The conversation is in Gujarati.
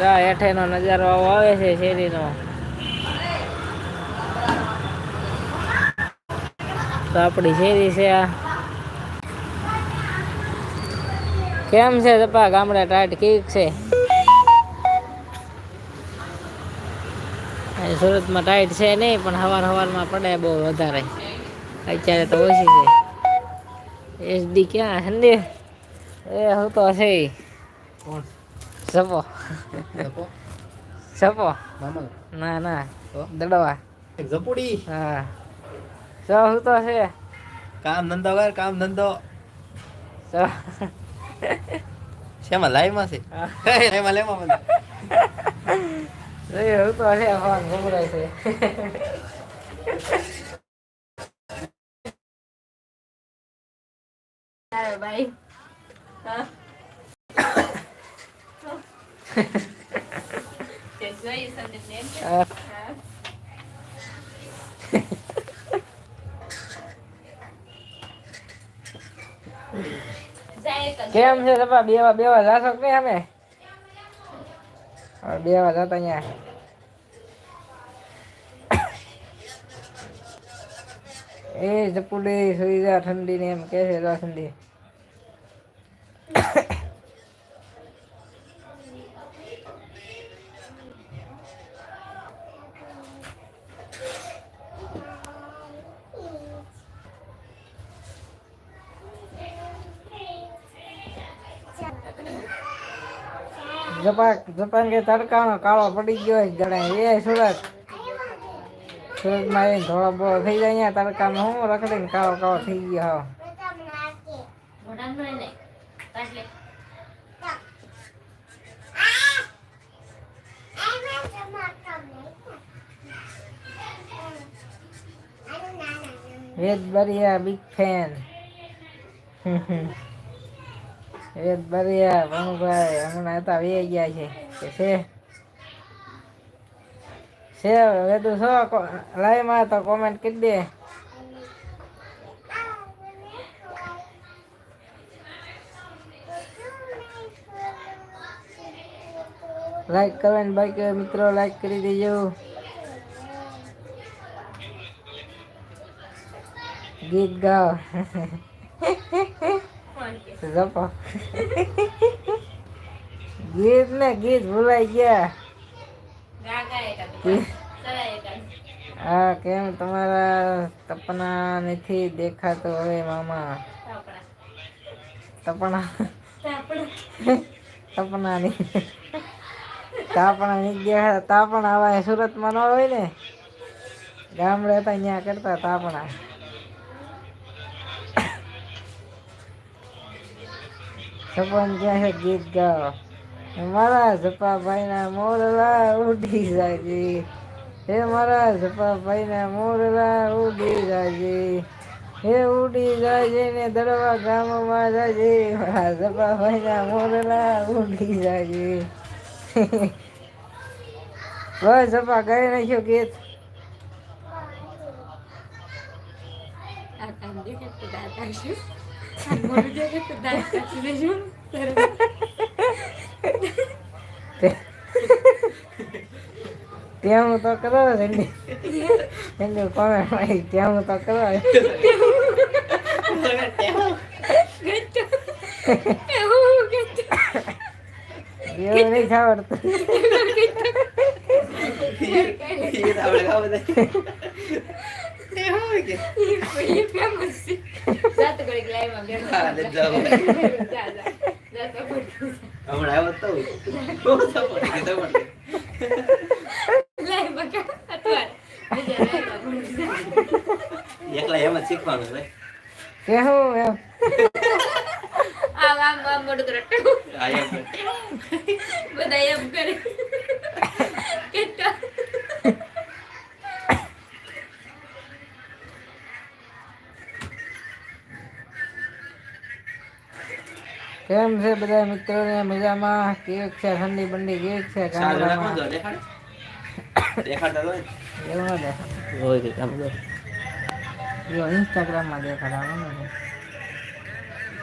હેઠેનો નજારો આવો આવે છે શેરીનો. તો આપણી શેરી છે આ. કેમ છે જપા ગામડે ટાઈટ ઠીક છે? સુરતમાં ટાઈટ છે નહીં, પણ હવાર પડે બહુ વધારે. અત્યારે તો ઓછી છે. એસડી ક્યાં હંદે એ હું તો હશે. સપો સપો ના ના દડવા ઝપુડી હા હું તો હશે. કામ ધંધો કર કામ ધંધો. શેમાં લાઈમાં છે? એમાં લેમાં બધું હું તો હશે ઘુમરાય છે. હા ભાઈ હા. કેમ છે બેવા જાશો કે નહી અમે? બેવા જતા અહીંયા. એ જપુડી સુઈ જા ઠંડી ને એમ કે છે ઠંડી. જપાન કે તડકાનો કાળો પડી ગયો જણાય એ સુરત. સુરતમાં આવીને થોડો બોળો થઈ જાય તડકામાં હું રખડીને કાળો થઈ ગયો. વેદ બરિયા બિગ ફેન. વેદ બરિયા ભણુભાઈ હમણાં હતા વે ગયા છે. વેદુ લાઈવ માં તો કોમેન્ટ કરી દે. લાઈક કરો ને બાકી મિત્રો લાઈક કરી દેજો. ગીત ગાઓ. ગીત ભૂલાઈ ગયા. હા કેમ તમારા સપના નથી દેખાતો હવે મામા? સપના તાપણ આવા સુરતમાં ન હોય ને, ગામડે હતા ત્યાં કરતા તાપણા. સપન ક્યાં છે ગીત ગાઓ. મારા જપાભાઈ ના મોરલા ઉડી જાય. હે મારા જપાભાઈ ના મોરલા ઉડી જાય. હે ઉડી જાય ને દડવા ગામમાં જાય. મારા જપાભાઈ ના મોરલા ઉડી જાય. બસ જપા ગાઈ નાખ્યો ગીત. ત્યાં તો કરો ત્યાં તો કરો. એવું નહીં આવડતું. એકલા એમ જ શીખવાનું ભાઈ. કેવું એમ આમ મોઢું કરે બધા એમ કરે. કેમ છે બધા મિત્રો ને મજામાં? કેક છે ઠંડી બંડી કેક છે ગામડામાં? દેખાડતા હોય એવું ન દેખાય. ઇન્સ્ટાગ્રામમાં દેખાડવાનું.